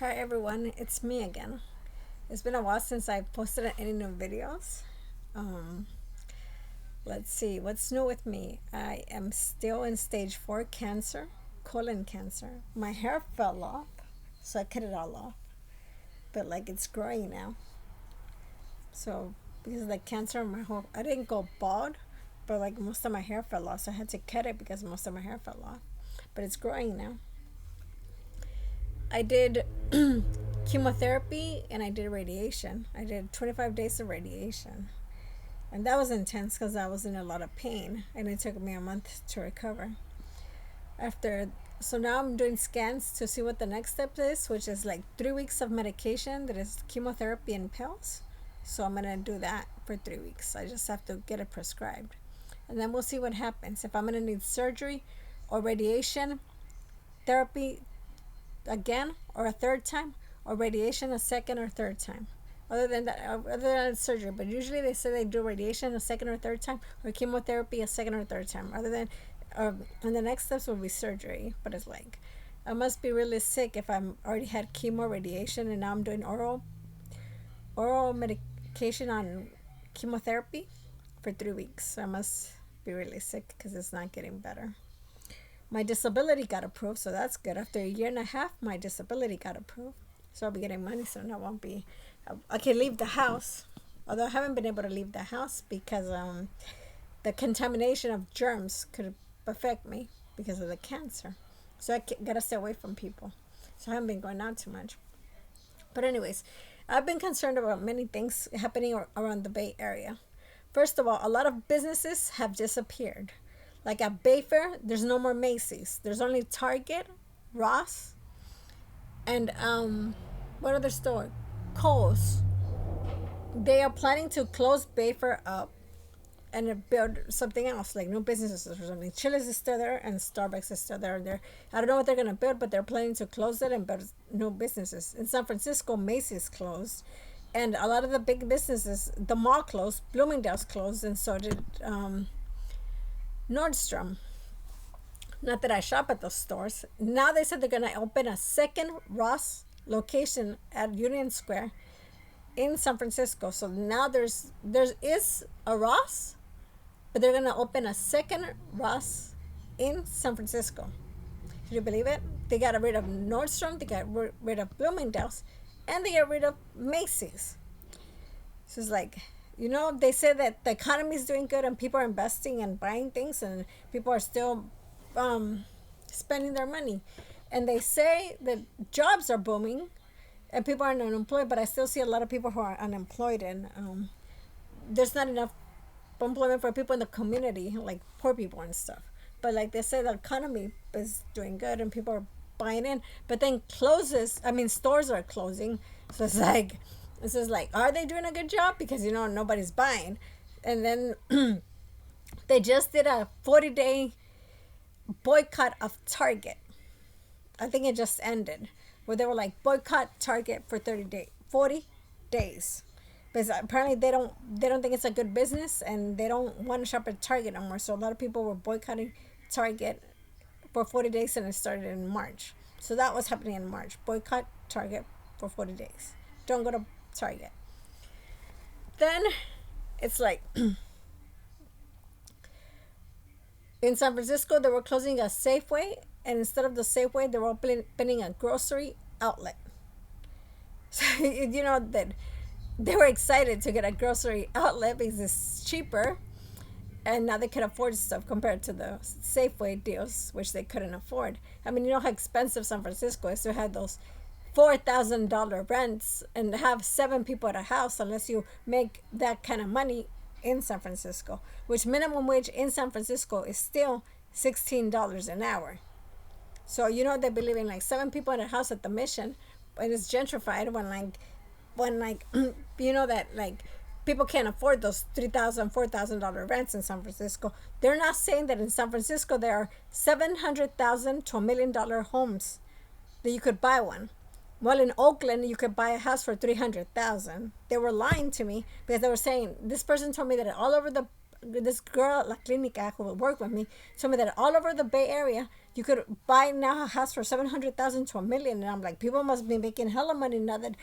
Hi everyone, it's me again. It's been a while since I posted any new videos. Um, let's see, what's new with me? I am still in stage 4 cancer, colon cancer. My hair fell off, so I cut it all off. But like it's growing now. So because of the cancer, I didn't go bald, but like most of my hair fell off, so I had to cut it because most of my hair fell off. But it's growing now. I did chemotherapy and I did radiation. I did 25 days of radiation. And that was intense because I was in a lot of pain and it took me a month to recover. After so now I'm doing scans to see what the next step is, which is like 3 weeks of medication that is chemotherapy and pills. So I'm gonna do that for 3 weeks. I just have to get it prescribed. And then we'll see what happens. If I'm gonna need surgery or radiation therapy again or a third time, or radiation a second or third time. Other than surgery, but usually they say they do radiation a second or third time, or chemotherapy a second or third time. Other than, and the next steps will be surgery. But it's like, I must be really sick if I'm already had chemo, radiation, and now I'm doing oral medication on chemotherapy for 3 weeks. So I must be really sick because it's not getting better. My disability got approved, so that's good. After a year and a half, my disability got approved. So I'll be getting money soon. I can leave the house. Although I haven't been able to leave the house because the contamination of germs could affect me because of the cancer. So gotta stay away from people. So I haven't been going out too much. But anyways, I've been concerned about many things happening around the Bay Area. First of all, a lot of businesses have disappeared. Like at Bayfair, there's no more Macy's. There's only Target, Ross, and what other store? Kohl's. They are planning to close Bayfair up and build something else, like new businesses or something. Chili's is still there and Starbucks is still there. I don't know what they're gonna build, but they're planning to close it and build new businesses. In San Francisco, Macy's closed, and a lot of the big businesses, the mall closed, Bloomingdale's closed, and so did Nordstrom. Not that I shop at those stores. Now they said they're gonna open a second Ross location at Union Square in San Francisco. So now there is a Ross, but they're gonna open a second Ross in San Francisco. Can you believe it? They got rid of Nordstrom, they got rid of Bloomingdale's, and they got rid of Macy's. So it's like, they say that the economy is doing good and people are investing and buying things and people are still spending their money. And they say that jobs are booming and people are unemployed, but I still see a lot of people who are unemployed, and there's not enough employment for people in the community, like poor people and stuff. But like they say, the economy is doing good and people are buying in, but then stores are closing. So it's just like, are they doing a good job? Because nobody's buying. And then they just did a 40-day boycott of Target. I think it just ended, where they were like, boycott Target for 40 days, because apparently they don't think it's a good business and they don't want to shop at Target anymore. So a lot of people were boycotting Target for 40 days, and it started in March. So that was happening in March. Boycott Target for 40 days. Don't go to Target. Then it's like in San Francisco, they were closing a Safeway, and instead of the Safeway, they were opening a grocery outlet. So that they were excited to get a grocery outlet because it's cheaper, and now they can afford stuff compared to the Safeway deals, which they couldn't afford. I mean, you know how expensive San Francisco is to have those $4,000 rents and have 7 people at a house, unless you make that kind of money in San Francisco, which minimum wage in San Francisco is still $16 an hour. So they be living like 7 people in a house at the Mission, and it's gentrified when that like people can't afford those $3,000, $4,000 rents in San Francisco. They're not saying that in San Francisco there are $700,000 to $1 million homes that you could buy one. Well, in Oakland, you could buy a house for $300,000. They were lying to me because they were saying, this person told me that all over the this girl, La Clinica, who would work with me, told me that all over the Bay Area, you could buy now a house for 700,000 to a million. And I'm like, people must be making hella money now that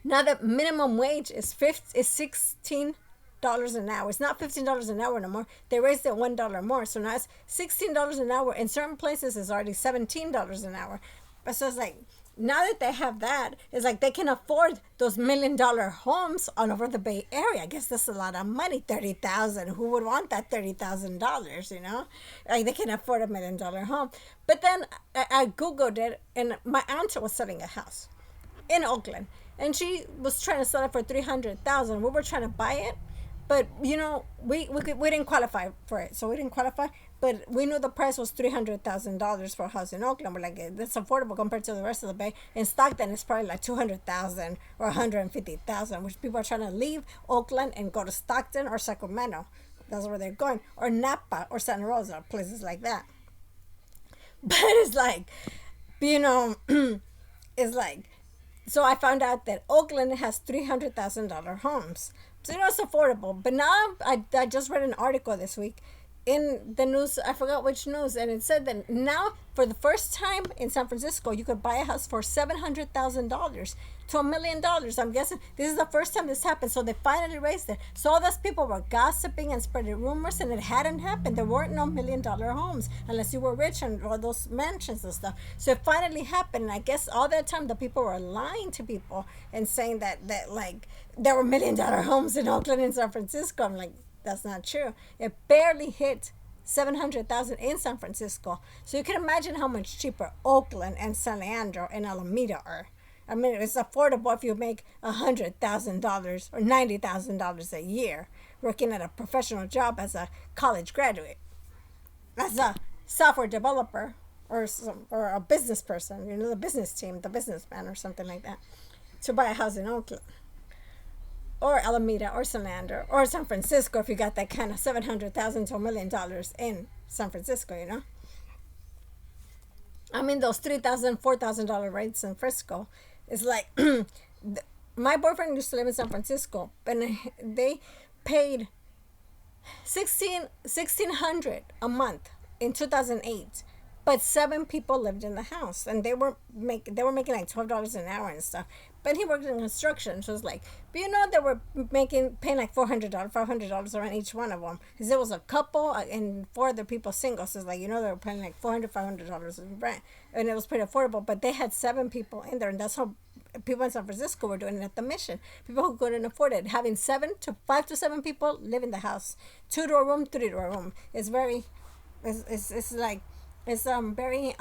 now that minimum wage is $16 an hour. It's not $15 an hour no more. They raised it $1 more, so now it's $16 an hour. In certain places, it's already $17 an hour. But so it's like, now that they have that, it's like they can afford those $1 million homes all over the Bay Area. I guess that's a lot of money. 30,000. Who would want that $30,000? You know, like they can afford $1 million home. But then I googled it, and my aunt was selling a house in Oakland, and she was trying to sell it for 300,000. We were trying to buy it, but you know, we didn't qualify for it, so we didn't qualify. But we knew the price was $300,000 for a house in Oakland. We're like, that's affordable compared to the rest of the Bay. In Stockton, it's probably like 200,000 or 150,000, which people are trying to leave Oakland and go to Stockton or Sacramento. That's where they're going, or Napa or Santa Rosa, places like that. But it's like, you know, it's like, so I found out that Oakland has $300,000 homes. So, you know, it's affordable. But now I just read an article this week in the news. I forgot which news. And it said that now, for the first time in San Francisco, you could buy a house for $700,000 to $1 million. I'm guessing this is the first time this happened. So they finally raised it. So all those people were gossiping and spreading rumors, and it hadn't happened. There weren't no $1 million homes unless you were rich and all those mansions and stuff. So it finally happened. And I guess all that time the people were lying to people and saying that like there were $1 million homes in Oakland and San Francisco. I'm like, that's not true. It barely hit 700,000 in San Francisco. So you can imagine how much cheaper Oakland and San Leandro and Alameda are. I mean, it's affordable if you make $100,000 or $90,000 a year working at a professional job as a college graduate, as a software developer, or a business person, you know, the business team, the businessman or something like that, to buy a house in Oakland or Alameda or San Leandro or San Francisco if you got that kind of 700,000 to $1 million in San Francisco, you know. I mean, those $3,000, $4,000 rates in Frisco is like, my boyfriend used to live in San Francisco, and they paid 1,600 a month in 2008. But 7 people lived in the house, and they were making like $12 an hour and stuff. But he worked in construction, so it's like, but you know, they were paying like $400, $500 around each one of them. Because there was a couple and 4 other people single, so it's like, you know, they were paying like $400, $500 in rent, and it was pretty affordable. But they had 7 people in there, and that's how people in San Francisco were doing it at the Mission. People who couldn't afford it, having 5 to 7 people live in the house, 2 to a room, 3 to a room. It's very, it's like. It's very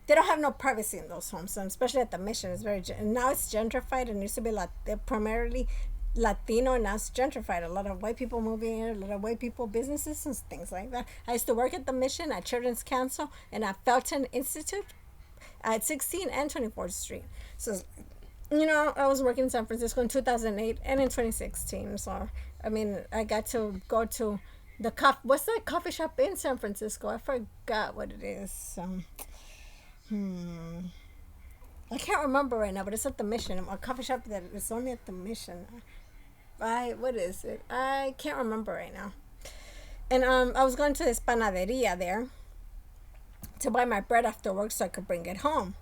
they don't have no privacy in those homes, and especially at the Mission. It's very now it's gentrified, and it used to be primarily Latino, and now it's gentrified. A lot of white people moving in, a lot of white people businesses and things like that. I used to work at the Mission, at Children's Council, and at Felton Institute at 16 and 24th Street. So, you know, I was working in San Francisco in 2008 and in 2016. So I mean, I got to go to what's that coffee shop in San Francisco? I forgot what it is. I can't remember right now, but it's at the Mission. A coffee shop that is only at the Mission. What is it? I can't remember right now. And I was going to this panaderia there to buy my bread after work so I could bring it home.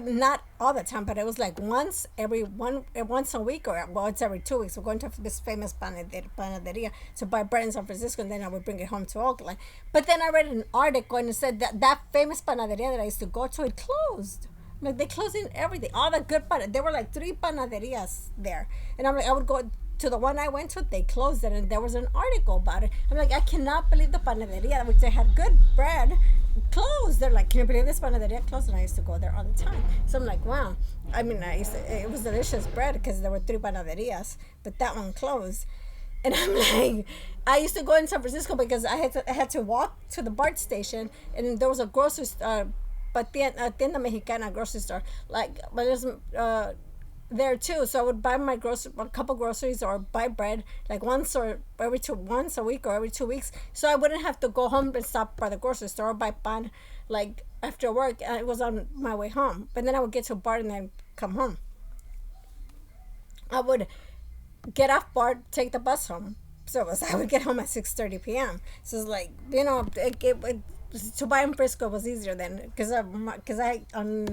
Not all the time, but it was like once a week, or well, it's every 2 weeks. We're going to this famous panaderia to buy bread in San Francisco, and then I would bring it home to Oakland. But then I read an article, and it said that famous panaderia that I used to go to, it closed. Like, they closing everything, all the good there were like 3 panaderias there, and I'm like, I would go to the one I went to, they closed it, and there was an article about it. I'm like, I cannot believe the panaderia, which they had good bread, closed. They're like, can you believe this panaderia closed? And I used to go there all the time. So I'm like, wow. I mean, it was delicious bread because there were 3 panaderias, but that one closed. And I'm like, I used to go in San Francisco because I had to walk to the BART station, and there was a grocery store, Tienda Mexicana grocery store, like, but there's there too. So I would buy a couple groceries, or buy bread like once a week or every 2 weeks, so I wouldn't have to go home and stop by the grocery store, or buy pan like after work. It was on my way home, but then I would get to a bar and then come home. I would get off bar, take the bus home. So it was, I would get home at 6:30 p.m. So it's like, to buy in Frisco was easier then because I on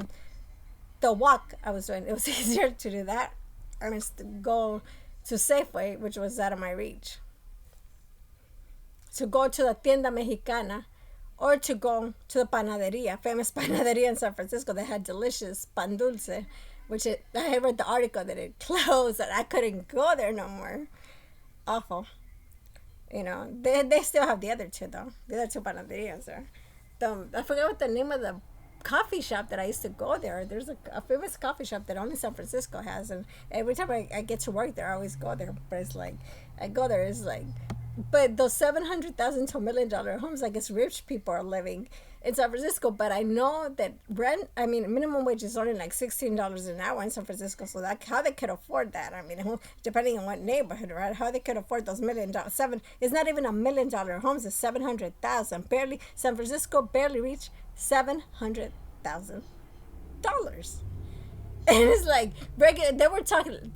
the walk I was doing, it was easier to do that. I mean, to go to Safeway, which was out of my reach, to go to the Tienda Mexicana, or to go to the Panaderia, famous Panaderia in San Francisco that had delicious pan dulce, I read the article that it closed, that I couldn't go there no more. Awful. They still have the other two, though. The other two Panaderias there. I forget what the name of the coffee shop that I used to go there. There's a famous coffee shop that only San Francisco has, and every time I get to work there, I always go there. But it's like, I go there, it's like, but those 700,000 to $1 million homes, I guess rich people are living in San Francisco. But I know that minimum wage is only like $16 an hour in San Francisco. So that how they could afford that? I mean, depending on what neighborhood, right? How they could afford those $1 million, it's not even $1 million homes. It's 700,000. Barely San Francisco barely reached $700,000. And it's like, they were talking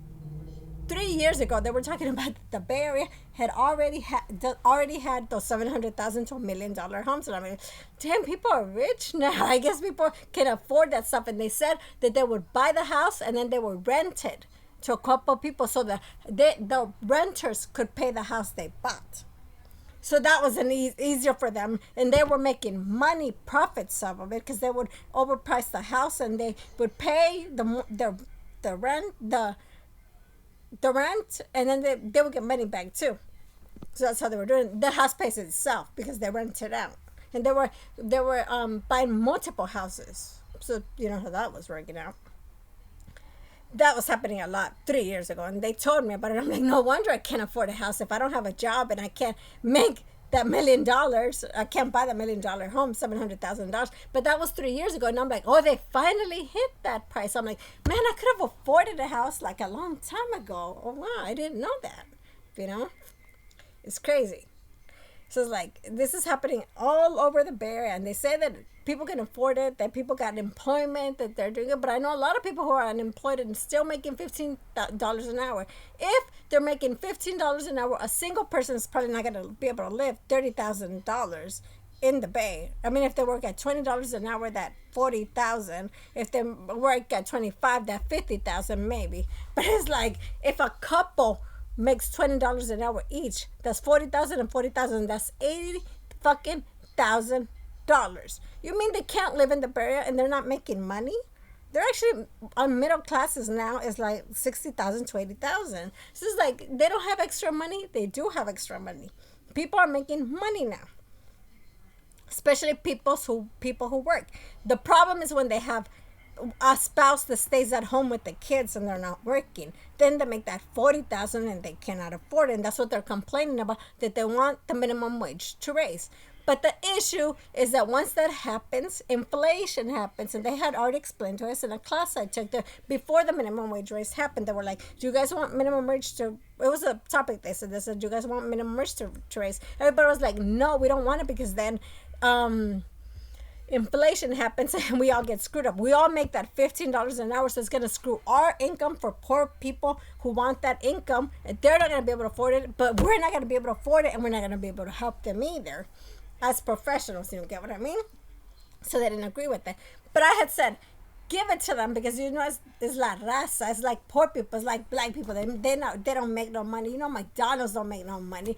3 years ago, they were talking about the Bay Area had already had those 700,000 to $1 million homes. And I mean, damn, people are rich now. I guess people can afford that stuff. And they said that they would buy the house and then they would rent it to a couple people so that the renters could pay the house they bought. So that was easier for them, and they were making money, profits off of it, because they would overprice the house and they would pay the rent, and then they would get money back too. So that's how they were doing. The house pays itself because they rented out, and they were buying multiple houses. So you know how that was working out. That was happening a lot 3 years ago, and they told me about it. I'm like, no wonder I can't afford a house if I don't have a job and I can't make that $1 million. I can't buy that $1 million home, $700,000. But that was 3 years ago, and I'm like, oh, they finally hit that price. I'm like, man, I could have afforded a house like a long time ago. Oh wow, I didn't know that. You know, it's crazy. So it's like, this is happening all over the Bay Area, and they say that people can afford it, that people got employment, that they're doing it. But I know a lot of people who are unemployed and still making $15 an hour. If they're making $15 an hour, a single person is probably not going to be able to live $30,000 in the Bay. I mean, if they work at $20 an hour, that 40,000. If they work at 25, that 50,000 maybe. But it's like, if a couple makes $20 an hour each, that's 40,000 and 40,000. That's 80 fucking $1,000. You mean they can't live in the Bay Area and they're not making money? They're actually on middle classes now. Is like 60,000 to 80,000. So it's like, they don't have extra money. They do have extra money. People are making money now, especially people who work. The problem is when they have a spouse that stays at home with the kids and they're not working, then they make that 40,000 and they cannot afford it. And that's what they're complaining about, that they want the minimum wage to raise. But the issue is that once that happens, inflation happens. And they had already explained to us in a class I took that before the minimum wage raise happened, they were like, do you guys want minimum wage to, it was a topic they said, do you guys want minimum wage to raise? Everybody was like, no, we don't want it, because then inflation happens and we all get screwed up. We all make that $15 an hour, so it's going to screw our income for poor people who want that income, and they're not going to be able to afford it, but we're not going to be able to afford it, and we're not going to be able to help them either as professionals. You get what I mean? So they didn't agree with that. But I had said, give it to them, because it's la raza. It's like poor people. It's like black people. They don't make no money. McDonald's don't make no money.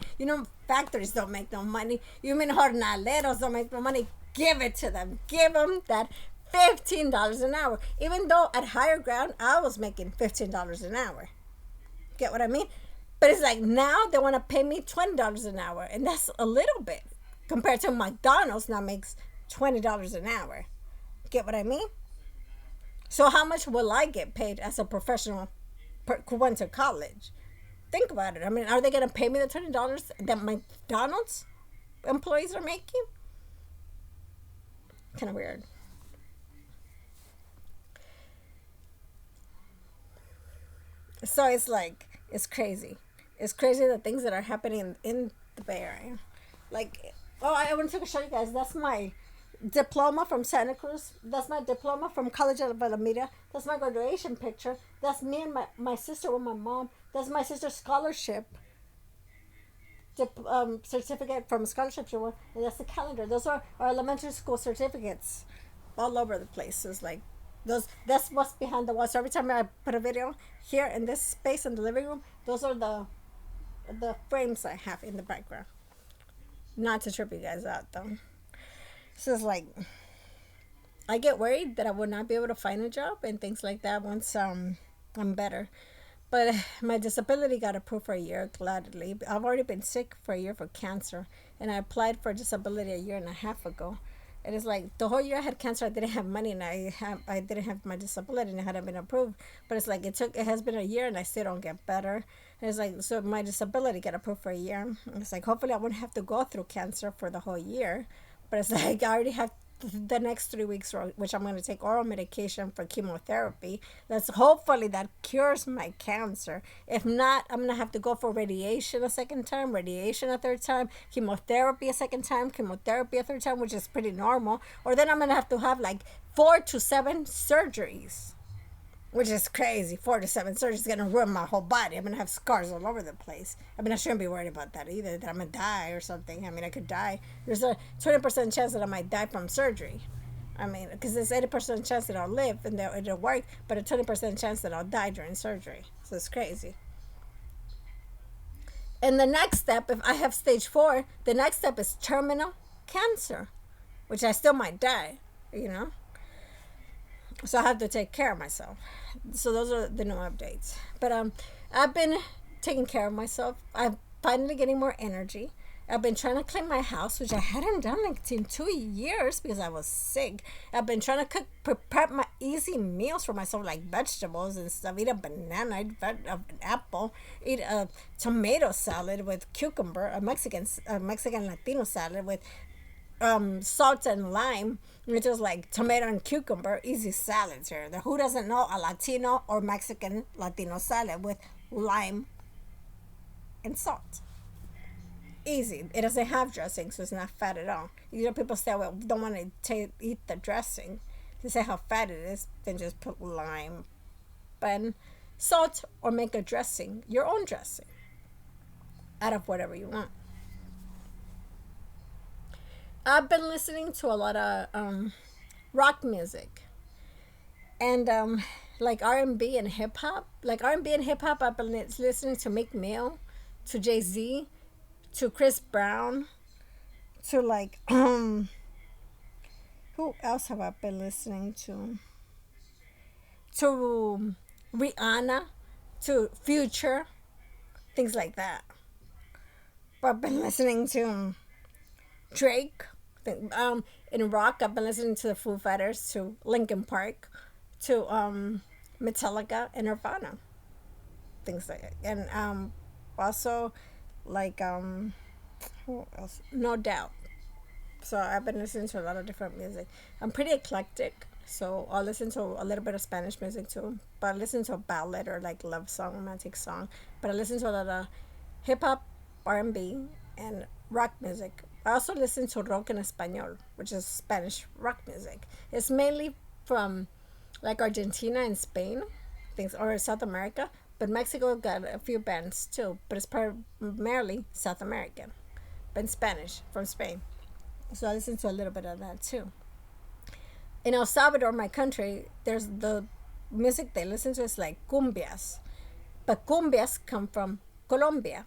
Factories don't make no money. Jornaleros don't make no money. Give it to them. Give them that $15 an hour. Even though at Higher Ground, I was making $15 an hour. Get what I mean? But it's like, now they want to pay me $20 an hour. And that's a little bit compared to McDonald's now makes $20 an hour. Get what I mean? So how much will I get paid as a professional who went to college? Think about it. I mean, are they going to pay me the $20 that McDonald's employees are making? Kind of weird. So it's like, it's crazy. It's crazy the things that are happening in the Bay Area. Like, oh, I want to show you guys. That's my diploma from Santa Cruz. That's my diploma from College of Alameda. That's my graduation picture. That's me and my sister with my mom. That's my sister's scholarship certificate from a scholarship she won. And that's the calendar. Those are our elementary school certificates all over the place. It's like those. That's what's behind the wall. So every time I put a video here in this space in the living room, those are the frames I have in the background. Not to trip you guys out though. So it's like I get worried that I would not be able to find a job and things like that once I'm better. But my disability got approved for a year gladly. I've already been sick for a year for cancer, and I applied for disability a year and a half ago. And it's like the whole year I had cancer, I didn't have money, and I didn't have my disability, and it hadn't been approved. But it's like it has been a year, and I still don't get better. And it's like so my disability got approved for a year. And it's like hopefully I wouldn't have to go through cancer for the whole year. But it's like I already have the next 3 weeks, which I'm going to take oral medication for chemotherapy. That's hopefully that cures my cancer. If not, I'm going to have to go for radiation a second time, radiation a third time, chemotherapy a second time, chemotherapy a third time, which is pretty normal. Or then I'm going to have like 4 to 7 surgeries, which is crazy. 4 to 7 surgeries is gonna ruin my whole body. I'm gonna have scars all over the place. I mean, I shouldn't be worried about that either. That I'm gonna die or something. I mean, I could die. There's a 20% chance that I might die from surgery. I mean, because there's 80% chance that I'll live and that it'll work, but a 20% chance that I'll die during surgery. So it's crazy. And the next step, if I have stage 4, the next step is terminal cancer, which I still might die. You know. So I have to take care of myself. So those are the new updates. But I've been taking care of myself. I'm finally getting more energy. I've been trying to clean my house, which I hadn't done like in 2 years because I was sick. I've been trying to prepare my easy meals for myself, like vegetables and stuff. Eat a banana, eat an apple, eat a tomato salad with cucumber, a Mexican Latino salad with salt and lime, which is like tomato and cucumber, easy salads here. Who doesn't know a Latino or Mexican Latino salad with lime and salt? Easy. It doesn't have dressing, so it's not fat at all. You know, people say, well, don't want to eat the dressing. To say how fat it is, then just put lime and salt or make a dressing, your own dressing, out of whatever you want. I've been listening to a lot of rock music and like R&B and hip hop. Like R&B and hip hop, I've been listening to Meek Mill, to Jay Z, to Chris Brown, to like who else have I been listening to? To Rihanna, to Future, things like that. But I've been listening to Drake. In rock, I've been listening to the Foo Fighters, to Linkin Park, to Metallica and Nirvana, things like that. And also like who else? No Doubt. So I've been listening to a lot of different music. I'm pretty eclectic, so I'll listen to a little bit of Spanish music too. But I listen to a ballad or like love song, romantic song. But I listen to a lot of hip hop, R&B, and rock music. I also listen to rock en español, which is Spanish rock music. It's mainly from like Argentina and Spain, things or South America. But Mexico got a few bands too, but it's primarily South American, but in Spanish from Spain. So I listen to a little bit of that too. In El Salvador, my country, there's the music they listen to is like cumbias, but cumbias come from Colombia.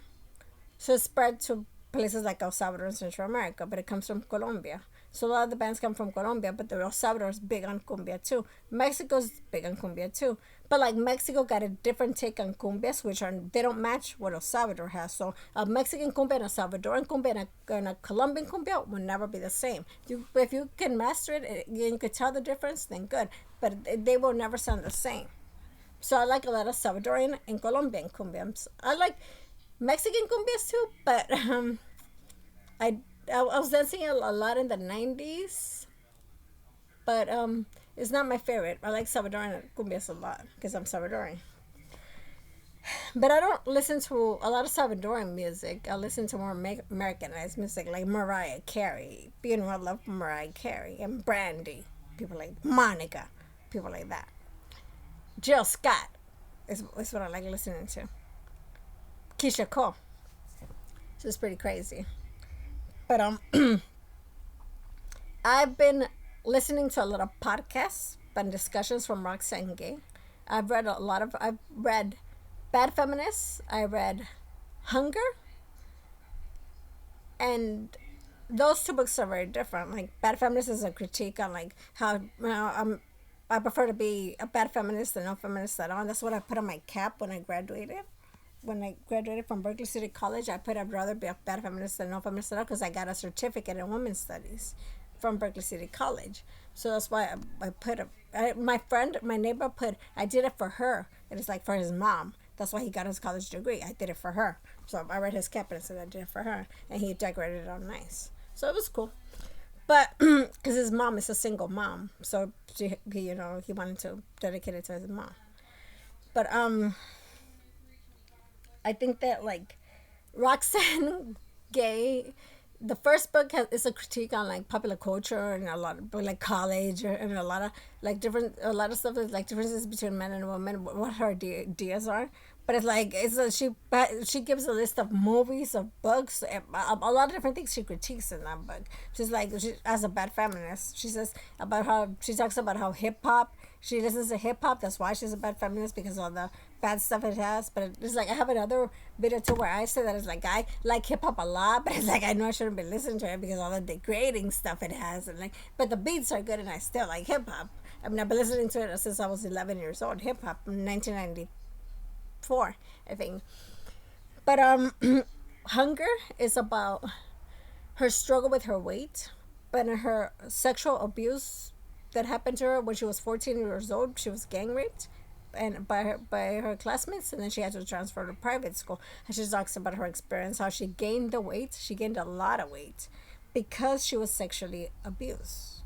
So it's spread to places like El Salvador and Central America, but it comes from Colombia. So a lot of the bands come from Colombia, but the El Salvador is big on cumbia too. Mexico's big on cumbia too. But like Mexico got a different take on cumbias, which are they don't match what El Salvador has. So a Mexican cumbia and a Salvadoran cumbia and a Colombian cumbia will never be the same. If you can master it and you could tell the difference, then good. But they will never sound the same. So I like a lot of Salvadorian and Colombian cumbias. I like Mexican cumbias too, but I I was dancing a lot in the 90s, but it's not my favorite. I like Salvadoran cumbias a lot because I'm Salvadorian. But I don't listen to a lot of Salvadoran music. I listen to more Americanized music like Mariah Carey. You know, I love Mariah Carey and Brandy. People like Monica. People like that. Jill Scott is what I like listening to. Keisha Cole. She's pretty crazy. But I've been listening to a lot of podcasts and discussions from Roxane Gay. I've read Bad Feminists, I read Hunger, and those two books are very different. Like Bad Feminist is a critique on like how I prefer to be a bad feminist than no feminist at all. That's what I put on my cap when I graduated. When I graduated from Berkeley City College, I put I'd rather be a bad feminist than no feminist at all because I got a certificate in women's studies from Berkeley City College. So that's why I put my neighbor put, I did it for her. It is like for his mom. That's why he got his college degree. I did it for her. So I read his cap and said I did it for her. And he decorated it all nice. So it was cool. But because his mom is a single mom, so he wanted to dedicate it to his mom. But I think that like Roxane Gay, the first book is a critique on like popular culture and a lot of like college and a lot of like a lot of stuff that's like differences between men and women, what her ideas are. But it's like she gives a list of movies, of books, a lot of different things she critiques in that book. She's like as a bad feminist, she says about how she talks about how hip hop. She listens to hip hop. That's why she's a bad feminist because of all the bad stuff it has. But it's like I have another video too where I say that it's like I like hip hop a lot, but it's like I know I shouldn't be listening to it because all the degrading stuff it has and like. But the beats are good and I still like hip hop. I mean I've been listening to it since I was 11 years old. Hip hop in 1994, I think. But Hunger is about her struggle with her weight, but her sexual abuse that happened to her when she was 14 years old. She was gang raped and by her classmates, and then she had to transfer to private school. And she talks about her experience, how she gained the weight. She gained a lot of weight because she was sexually abused.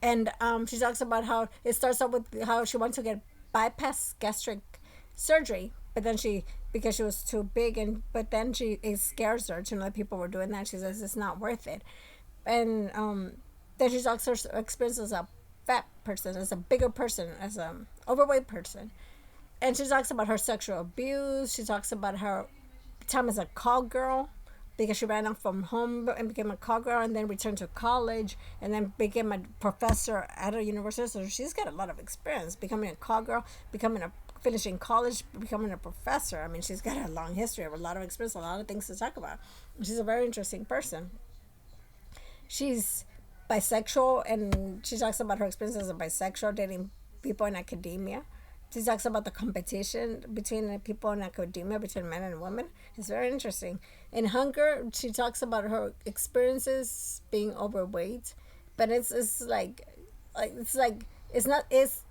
And she talks about how it starts out with how she wants to get bypass gastric surgery, but then because she was too big, but then it scares her to know that people were doing that. She says it's not worth it. And then she talks her experience as a fat person, as a bigger person, as a overweight person. And she talks about her sexual abuse. She talks about her time as a call girl because she ran out from home and became a call girl and then returned to college and then became a professor at a university. So she's got a lot of experience becoming a call girl, finishing college, becoming a professor. I mean, she's got a long history of a lot of experience, a lot of things to talk about. She's a very interesting person. She's bisexual, and she talks about her experience as a bisexual, dating people in academia. She talks about the competition between the people in academia, between men and women. It's very interesting. In Hunger, she talks about her experiences being overweight, but it's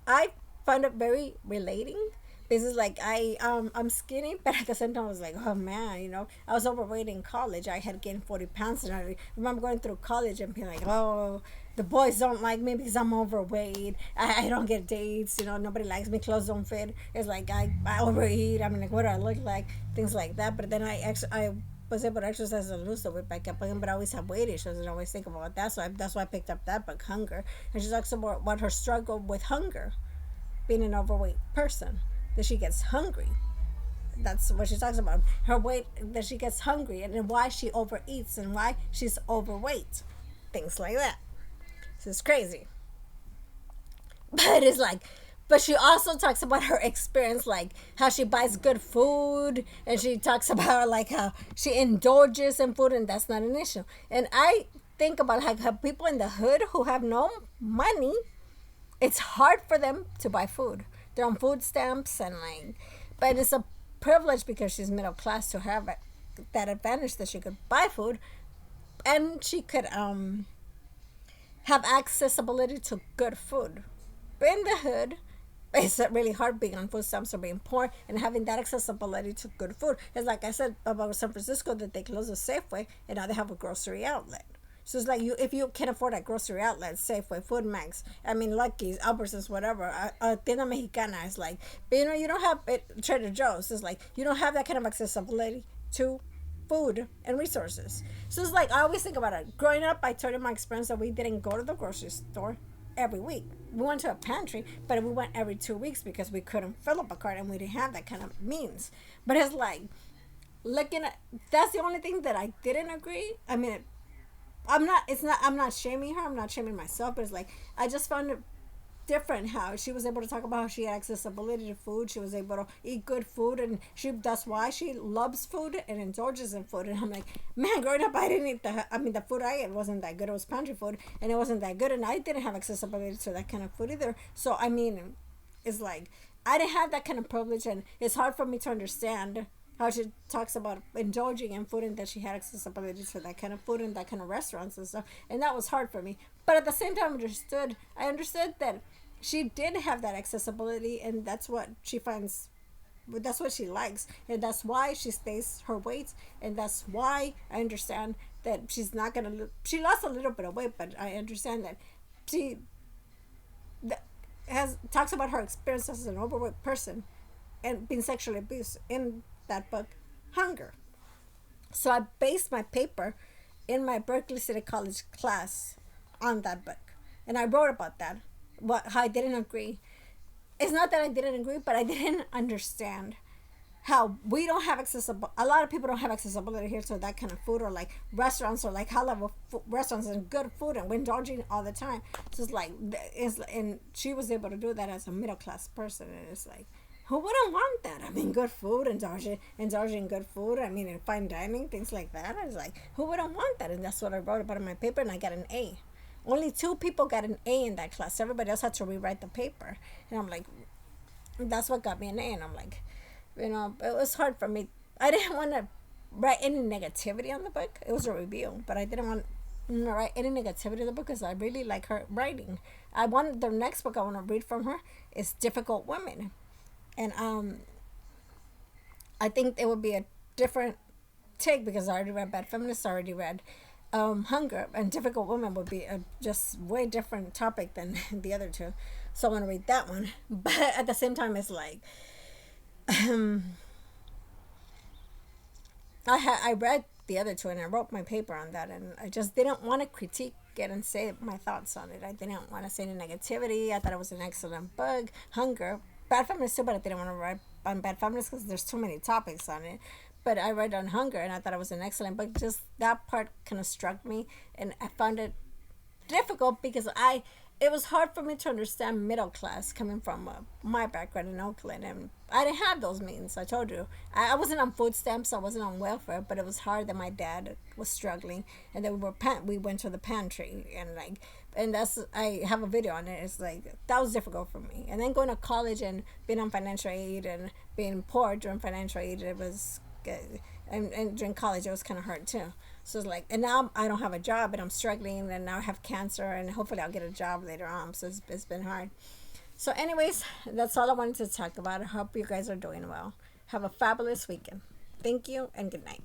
I find it very relating. Because it's like I'm skinny, but at the same time I was like, oh man, I was overweight in college. I had gained 40 pounds, and I remember going through college and being like, oh, the boys don't like me because I'm overweight. I don't get dates. Nobody likes me. Clothes don't fit. It's like I overeat. I mean, like, what do I look like? Things like that. But then I was able to exercise and lose the weight back up again, but I always have weight issues and I always think about that. So that's why I picked up that book, Hunger. And she talks about her struggle with hunger, being an overweight person. That she gets hungry. That's what she talks about. Her weight, that she gets hungry, and then why she overeats and why she's overweight. Things like that. So it's crazy. But she also talks about her experience, like how she buys good food, and she talks about like how she indulges in food, and that's not an issue. And I think about like how people in the hood who have no money, it's hard for them to buy food. They're on food stamps but it's a privilege because she's middle class to have that advantage that she could buy food, and she could have accessibility to good food. But in the hood, it's really hard being on food stamps or being poor and having that accessibility to good food. It's like I said about San Francisco, that they closed a Safeway and now they have a grocery outlet. So it's like, you if you can afford a grocery outlet, Safeway, Food Max, I mean Lucky's, Albertsons, whatever, a tienda mexicana is like, but you don't have it. Trader Joe's is like, you don't have that kind of accessibility to food and resources. So it's like, I always think about it. Growing up, I told you my experience that we didn't go to the grocery store every week. We went to a pantry, but we went every 2 weeks because we couldn't fill up a cart and we didn't have that kind of means. But it's like, looking at, that's the only thing that I didn't agree. I mean, I'm not shaming her, I'm not shaming myself, but it's like, I just found it different how she was able to talk about how she had accessibility to food. She was able to eat good food, and that's why she loves food and indulges in food. And I'm like, man, growing up, I didn't eat the food I ate wasn't that good. It was pantry food, and it wasn't that good, and I didn't have accessibility to that kind of food either. So I mean, it's like, I didn't have that kind of privilege, and it's hard for me to understand how she talks about indulging in food and that she had accessibility to that kind of food and that kind of restaurants and stuff. And that was hard for me. But at the same time, I understood that she did have that accessibility, and that's what she finds, that's what she likes, and that's why she stays her weight, and that's why I understand that she's not gonna, she lost a little bit of weight, but I understand that she has talks about her experience as an overweight person and being sexually abused in that book, Hunger. So I based my paper in my Berkeley City College class on that book, and I wrote about that. How I didn't agree. It's not that I didn't agree, but I didn't understand how we don't have accessible. A lot of people don't have accessibility here to that kind of food, or like restaurants, or like high level restaurants and good food, and we're indulging all the time. So it's like, and she was able to do that as a middle class person, and it's like, who wouldn't want that? I mean, good food, indulging good food. I mean, and fine dining, things like that. I was like, who wouldn't want that? And that's what I wrote about in my paper, and I got an A. Only 2 people got an A in that class. Everybody else had to rewrite the paper. And I'm like, that's what got me an A. And I'm like, it was hard for me. I didn't want to write any negativity on the book. It was a review, but I didn't want to write any negativity in the book because I really like her writing. The next book I want to read from her is Difficult Women. And I think it would be a different take because I already read Bad Feminist, I already read Hunger, and Difficult Women would be a just way different topic than the other two. So I want to read that one. But at the same time, it's like, I read the other two and I wrote my paper on that, and I just didn't want to critique it and say my thoughts on it. I didn't want to say any negativity. I thought it was an excellent book. Hunger, Bad Feminist too, but I didn't want to write on Bad Feminist because there's too many topics on it. But I read on Hunger and I thought it was an excellent book. Just that part kind of struck me, and I found it difficult because it was hard for me to understand middle class coming from my background in Oakland, and I didn't have those means. I told you I wasn't on food stamps, I wasn't on welfare, but it was hard that my dad was struggling, and then we went to the pantry, and that's, I have a video on it. It's like, that was difficult for me. And then going to college and being on financial aid and being poor during financial aid, it was good. And during college it was kind of hard too. So it's like, and now I don't have a job and I'm struggling, and now I have cancer, and hopefully I'll get a job later on. So it's been hard. So anyways, that's all I wanted to talk about. I hope you guys are doing well. Have a fabulous weekend. Thank you and good night.